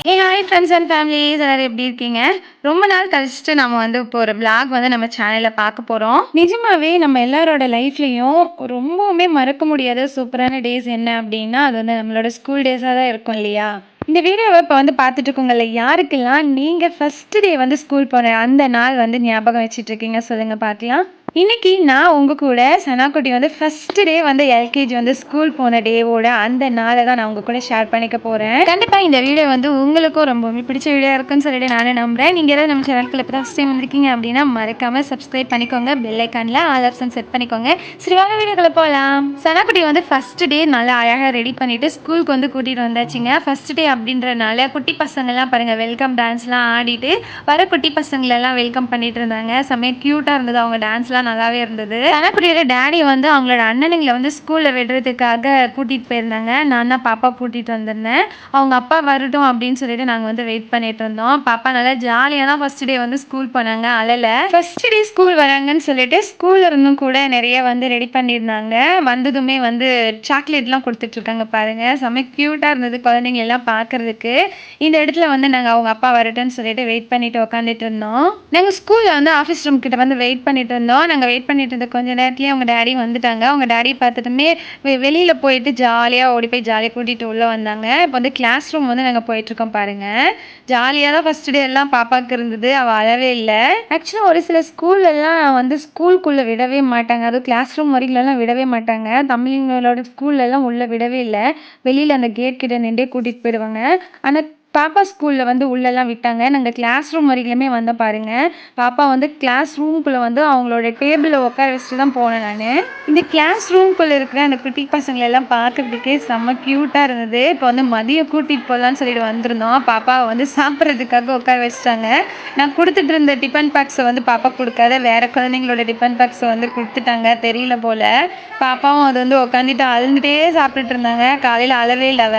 Hi friends and families எல்லாரும் எப்படி இருக்கீங்க? ரொம்ப நாள் கழிச்சுட்டு நம்ம வந்து இப்போ ஒரு விளாக் வந்து நம்ம சேனல்ல பார்க்க போறோம். நிஜமாவே நம்ம எல்லாரோட லைஃப்லயும் ரொம்பவுமே மறக்க முடியாத சூப்பரான டேஸ் என்ன அப்படின்னா, அது வந்து நம்மளோட ஸ்கூல் டேஸா தான் இருக்கும் இல்லையா? இந்த வீடியோவ இப்போ வந்து பார்த்துட்டு இருக்கவங்கள்ல யாருக்கெல்லாம் நீங்க ஃபர்ஸ்ட் டே வந்து ஸ்கூல் போன அந்த நாள் வந்து ஞாபகம் வச்சுட்டு இருக்கீங்க சொல்லுங்க பார்க்கலாம். இன்னைக்கு நான் உங்க கூட சனாக்குட்டி வந்து ஃபர்ஸ்ட் டே வந்து எல்கேஜி வந்து ஸ்கூல் போன டேவோட அந்த நாளை தான் நான் உங்க கூட ஷேர் பண்ணிக்க போறேன். கண்டிப்பா இந்த வீடியோ வந்து உங்களுக்கும் ரொம்பவுமே பிடிச்ச வீடியோ இருக்குன்னு சொல்லிட்டு நானே நம்புறேன். நீங்க ஏதாவது நம்ம சேனலுக்குள்ள இப்போ ஃபர்ஸ்ட் டைம் வந்திருக்கீங்க அப்படின்னா மறக்காம சப்ஸ்கிரைப் பண்ணிக்கோங்க, பெல் ஐக்கான்ல ஆல் ஆப்ஷன் செட் பண்ணிக்கோங்க. சரி வாங்க வீடியோக்குள்ள போகலாம். சனாக்குட்டி வந்து ஃபர்ஸ்ட் டே நல்லா அழகா ரெடி பண்ணிட்டு ஸ்கூலுக்கு வந்து கூட்டிட்டு வந்தாச்சுங்க. ஃபர்ஸ்ட் டே அப்படின்றனால குட்டி பசங்கள்லாம் பாருங்க வெல்கம் டான்ஸ்லாம் ஆடிட்டு வர குட்டி பசங்களெல்லாம் வெல்கம் பண்ணிட்டு இருந்தாங்க. செம்மையா க்யூட்டாக இருந்தது. அவங்க டான்ஸ்லாம் நல்லாவே இருந்தது. தனக்குடியோட டேடி வந்து அவங்களோட அண்ணனுங்களை வந்து ஸ்கூலில் விடுறதுக்காக கூட்டிகிட்டு போயிருந்தாங்க. நான் தான் பாப்பா கூட்டிகிட்டு வந்திருந்தேன். அவங்க அப்பா வரட்டும் அப்படின்னு சொல்லிட்டு நாங்கள் வந்து வெயிட் பண்ணிட்டு இருந்தோம். பாப்பா நல்லா ஜாலியாக தான் ஃபர்ஸ்ட் டே வந்து ஸ்கூல் போனாங்க. அழலை ஃபர்ஸ்ட் டே ஸ்கூல் வராங்கன்னு சொல்லிட்டு ஸ்கூல்ல இருந்தும் கூட நிறைய வந்து ரெடி பண்ணியிருந்தாங்க. வந்ததுமே வந்து சாக்லேட்லாம் கொடுத்துட்ருக்காங்க பாருங்க. செம்ம க்யூட்டாக இருந்தது குழந்தைங்க எல்லாம் பார்க்கறதுக்கு. இந்த இடத்துல வந்து நாங்கள் அவங்க அப்பா வரட்டும்னு சொல்லிட்டு வெயிட் பண்ணிட்டு உட்காந்துட்டு இருந்தோம். நாங்கள் ஸ்கூலில் வந்து ஆஃபீஸ் ரூம் கிட்ட வந்து வெயிட் பண்ணிட்டு இருந்தோம். நாங்கள் வெயிட் பண்ணிட்டு இருந்த கொஞ்ச நேரத்துலேயே அவங்க டேடி வந்துட்டாங்க. அவங்க டேடி பார்த்துட்டுமே வெளியில் போயிட்டு ஜாலியாக ஓடி போய் ஜாலியாக கூட்டிகிட்டு உள்ளே வந்தாங்க. இப்போ வந்து கிளாஸ் ரூம் வந்து நாங்கள் போயிட்டுருக்கோம் பாருங்கள். ஜாலியாக தான் ஃபஸ்ட் டே எல்லாம் பாப்பாவுக்கு இருந்தது. அவள் அழவே இல்லை. ஆக்சுவலாக ஒரு சில ஸ்கூல்லலாம் வந்து ஸ்கூலுக்குள்ளே விடவே மாட்டாங்க. அதுவும் கிளாஸ் ரூம் வரையிலலாம் விடவே மாட்டாங்க. தமிழ்ங்களோட ஸ்கூல்லலாம் உள்ளே விடவே இல்லை. வெளியில் அந்த கேட் கிட்ட நின்றே கூட்டிகிட்டு போயிடுவாங்க. ஆனால் பாப்பா ஸ்கூலில் வந்து உள்ளெல்லாம் விட்டாங்க. நாங்கள் கிளாஸ் ரூம் வரைக்குமே வந்த பாருங்க. பாப்பா வந்து கிளாஸ் ரூம்குள்ளே வந்து அவங்களோட டேபிளில் உட்கார வச்சுட்டு தான் போனேன் நான். இந்த கிளாஸ் ரூம்குள்ளே இருக்கிற அந்த குட்டி பசங்களெல்லாம் பார்க்கறதுக்கே செம்ம க்யூட்டாக இருந்தது. இப்போ வந்து மதியம் கூட்டிகிட்டு போகலான்னு சொல்லிட்டு வந்திருந்தோம். பாப்பாவை வந்து சாப்பிட்றதுக்காக உட்கார வச்சுட்டாங்க. நான் கொடுத்துட்டு இருந்த டிஃபன் பாக்ஸை வந்து பாப்பா கொடுக்காத வேறு குழந்தைங்களோட டிஃபன் பாக்ஸை வந்து கொடுத்துட்டாங்க. தெரியல போல். பாப்பாவும் அது வந்து உட்காந்துட்டு அழுந்துகிட்டே சாப்பிட்டுட்டு இருந்தாங்க. காலையில் அழவே இல்லவ.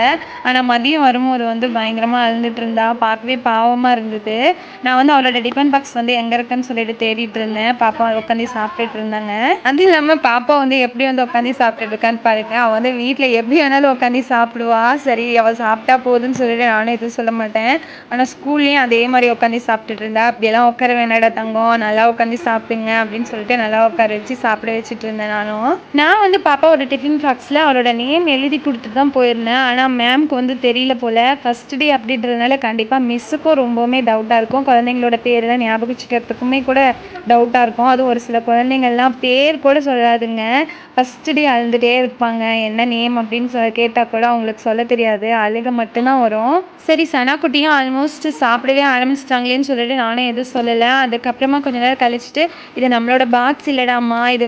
ஆனால் மதியம் வரும்போது வந்து பயங்கரமாக அழுந்துட்டு இருந்தா. பார்க்கவே பாவமாக இருந்தது. நான் வந்து அவளோட டிஃபன் பாக்ஸ் வந்து எங்கே இருக்குன்னு சொல்லிட்டு தேடிட்டு இருந்தேன். பாப்பா உட்காந்து சாப்பிட்டுட்டு இருந்தாங்க. அது இல்லாமல் பாப்பா வந்து எப்படி வந்து உட்காந்து சாப்பிட்டுட்டு இருக்கான்னு பாருங்க. அவள் வந்து வீட்டில் எப்படி வேணாலும் உட்காந்து சாப்பிடுவா. சரி அவள் சாப்பிட்டா போதுன்னு சொல்லிட்டு நானும் எதுவும் சொல்ல மாட்டேன். ஆனால் ஸ்கூல்லேயும் அதே மாதிரி உட்காந்து சாப்பிட்டுட்டு இருந்தா. அப்படியெல்லாம் உட்கார வேணாடா தங்கம், நல்லா உட்காந்து சாப்பிடுங்க அப்படின்னு சொல்லிட்டு நல்லா உட்கார வச்சு சாப்பிட வச்சுட்டு இருந்தேன். நான் வந்து பாப்பாவோட டிஃபன் பாக்ஸில் அவளோட நேம் எழுதி கொடுத்துட்டு தான் போயிருந்தேன். ஆனால் மேம்க்கு வந்து தெரியல போல். ஃபஸ்ட் டே அப்படின்றதுனால கண்டிப்பாக மிஸ்ஸுக்கும் ரொம்பவுமே டவுட்டாக இருக்கும். குழந்தைங்களோட பேரெல்லாம் ஞாபகம் வச்சுக்கிறதுக்குமே கூட டவுட்டாக இருக்கும். அதுவும் ஒரு சில குழந்தைங்கள்லாம் பேர் கூட சொல்லாதுங்க. ஃபஸ்ட் டே அழுதுகிட்டே இருப்பாங்க. என்ன நேம் அப்படின்னு கேட்டால் கூட அவங்களுக்கு சொல்ல தெரியாது. அழுக மட்டும்தான் வரும். சரி சனாக்குட்டியும் ஆல்மோஸ்ட் சாப்பிடவே ஆரம்பிச்சிட்டாங்களேன்னு சொல்லிட்டு நானும் எதுவும் சொல்லலை. அதுக்கப்புறமா கொஞ்ச நேரம் கழிச்சிட்டு இது நம்மளோட பாக்ஸ் இல்லைடாம்மா, இது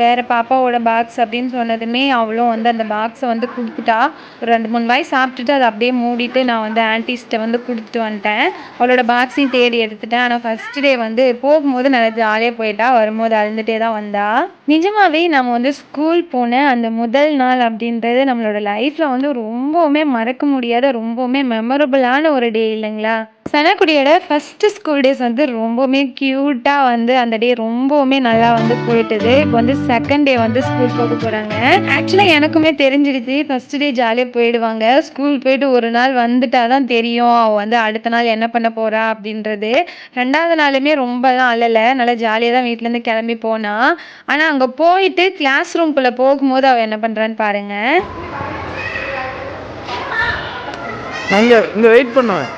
வேறு பாப்பாவோட பாக்ஸ் அப்படின்னு சொன்னதுமே அவளும் வந்து அந்த பாக்ஸை வந்து கொடுத்துட்டா. ஒரு 2-3 வாய் சாப்பிட்டுட்டு அதை அப்படியே மூடிட்டு நான் வந்து ஆன்டிஸ்ட்டை வந்து கொடுத்துட்டு வந்துட்டேன். அவளோட பாக்ஸையும் தேடி எடுத்துட்டேன். ஆனால் ஃபஸ்ட் டே வந்து போகும்போது நல்லா ஜாலியாக போயிட்டா. வரும்போது அழுந்துகிட்டே தான் வந்தா. நிஜமாவே நம்ம வந்து ஸ்கூல் போன அந்த முதல் நாள் அப்படின்றது நம்மளோட லைஃப்பில் வந்து ரொம்பவுமே மறக்க முடியாத ரொம்பவுமே மெமரபுளான ஒரு டே இல்லைங்களா? சனக்குடியோட ஃபஸ்ட்டு ஸ்கூல் டேஸ் வந்து ரொம்பவுமே க்யூட்டாக வந்து அந்த டே ரொம்பவுமே நல்லா வந்து போயிட்டுது. இப்போ வந்து செகண்ட் டே வந்து ஸ்கூல் போக போகிறாங்க. ஆக்சுவலாக எனக்குமே தெரிஞ்சிடுச்சு ஃபஸ்ட் டே ஜாலியாக போயிடுவாங்க. ஸ்கூல் போயிட்டு ஒரு நாள் வந்துட்டா தான் தெரியும் அவள் வந்து அடுத்த நாள் என்ன பண்ண போகிறா அப்படின்றது. 2வது நாளுமே ரொம்பலாம் அழலை, நல்லா ஜாலியாக தான் வீட்டிலேருந்து கிளம்பி போனா. ஆனால் அங்கே போயிட்டு கிளாஸ் ரூம்குள்ளே போகும்போது அவள் என்ன பண்ணுறான்னு பாருங்க. இங்கே வெயிட் பண்ணுவேன்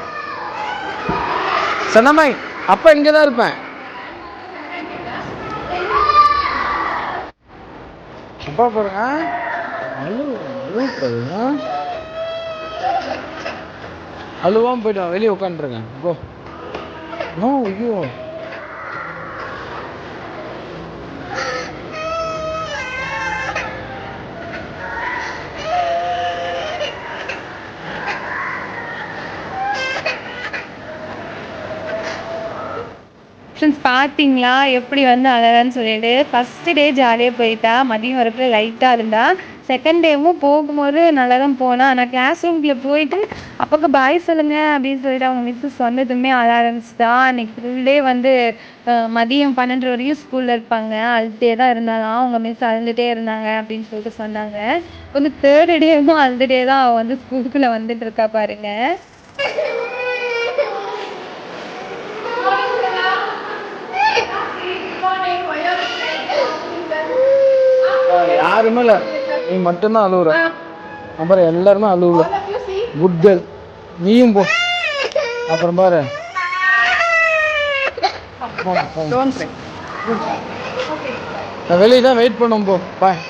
சனமாய். அப்பா இங்கே தான் இருப்பேன். அப்பா பாருங்க. அழுவாம போயிட்டு வெளியே உட்காந்துருக்கேன். Go no. ஐயோ ஃப்ரெண்ட்ஸ் பார்த்தீங்களா எப்படி வந்து அழகான்னு சொல்லிட்டு ஃபஸ்ட்டு டே ஜாலியாக போயிட்டா. மதியம் வரப்பில் லைட்டாக இருந்தா. செகண்ட் டேவும் போகும்போது நல்லா தான் போனால். ஆனால் கிளாஸ் ரூம்குள்ளே போயிட்டு அப்பாவுக்கு பாய் சொல்லுங்கள் அப்படின்னு சொல்லிட்டு அவங்க மிஸ்ஸு சொன்னதுமே அழ ஆரம்பிச்சிட்டா. அன்றைக்கி ஃபுல் டே வந்து மதியம் 12 வரையும் ஸ்கூலில் இருப்பாங்க. அழுதுகிட்டே தான் இருந்தாலும் அவங்க மிஸ் அழுதுகிட்டே இருந்தாங்க அப்படின்னு சொல்லிட்டு சொன்னாங்க. வந்து தேர்டு டேவும் அழுதுகிட்டே தான் அவள் வந்து ஸ்கூலுக்குள்ளே வந்துட்டு இருக்கா பாருங்க. யாருமே இல்லை, நீ மட்டும்தான் அழுவுற. அப்புறம் எல்லாருமே அழுவுல. குட் கேர்ள், நீயும் போ. அப்புறம் பாரு, நான் வெளியே தான் வெயிட் பண்ணும். போ பாய்.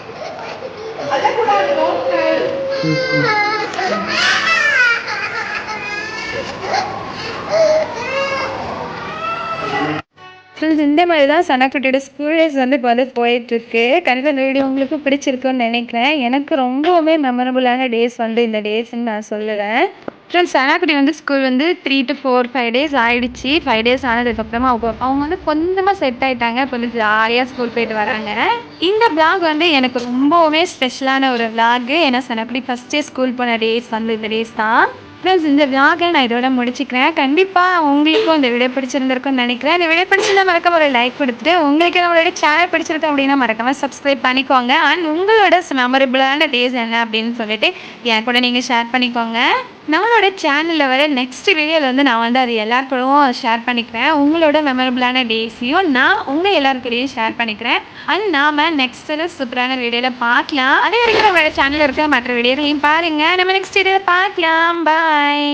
ஃப்ரெண்ட்ஸ், இந்த மாதிரி தான் சனக்குட்டியோட ஸ்கூல் டேஸ் வந்து இப்போ வந்து போயிட்டுருக்கு. கண்டிப்பாக இந்த வீடியோ உங்களுக்கு பிடிச்சிருக்குன்னு நினைக்கிறேன். எனக்கு ரொம்பவுமே மெமரபுளான டேஸ் வந்து இந்த டேஸ்ன்னு நான் சொல்லுவேன். ஃப்ரெண்ட்ஸ், சனாக்குட்டி வந்து ஸ்கூல் வந்து 3 to 4 5 டேஸ் ஆகிடுச்சு. 5 டேஸ் ஆனதுக்கப்புறமா அவங்க வந்து கொஞ்சமாக செட் ஆகிட்டாங்க. இப்போ வந்து ஜாலியாக ஸ்கூல் போயிட்டு வராங்க. இந்த விளாக் வந்து எனக்கு ரொம்பவுமே ஸ்பெஷலான ஒரு விளாகு. ஏன்னா சனாக்குட்டி ஃபஸ்ட் டே ஸ்கூல் போன டேஸ் வந்து இந்த டேஸ் தான். ப்ளஸ் இந்த விளாகை நான் இதோட முடிச்சுக்கிறேன். கண்டிப்பாக உங்களுக்கும் இந்த வீடியோ பிடிச்சிருந்திருக்கும்னு நினைக்கிறேன். இந்த வீடியோ பிடிச்சிருந்தா மறக்காம ஒரு லைக் கொடுத்துட்டு, உங்களுக்கு நம்மளோட சேனல் பிடிச்சிருக்கு அப்படின்னா மறக்காமல் சப்ஸ்கிரைப் பண்ணிக்கோங்க. அண்ட் உங்களோட மெமரபிளான டேஸ் என்ன அப்படின்னு சொல்லிட்டு என் கூட நீங்கள் ஷேர் பண்ணிக்கோங்க. நம்மளோட சேனலில் வர நெக்ஸ்ட் வீடியோவில் வந்து நான் வந்து அது எல்லாருக்கூடவும் ஷேர் பண்ணிக்கிறேன். உங்களோட மெமரபிளான டேஸையும் நான் உங்கள் எல்லாருக்கூடையும் ஷேர் பண்ணிக்கிறேன். அண்ட் நாம் நெக்ஸ்ட்டு சூப்பரான வீடியோவில் பார்க்கலாம். அதே வரைக்கும் நம்மளோட சேனலில் இருக்க மற்ற வீடியோலையும் பாருங்கள். நம்ம நெக்ஸ்ட் வீடியோவில் பார்க்கலாம். பாய்.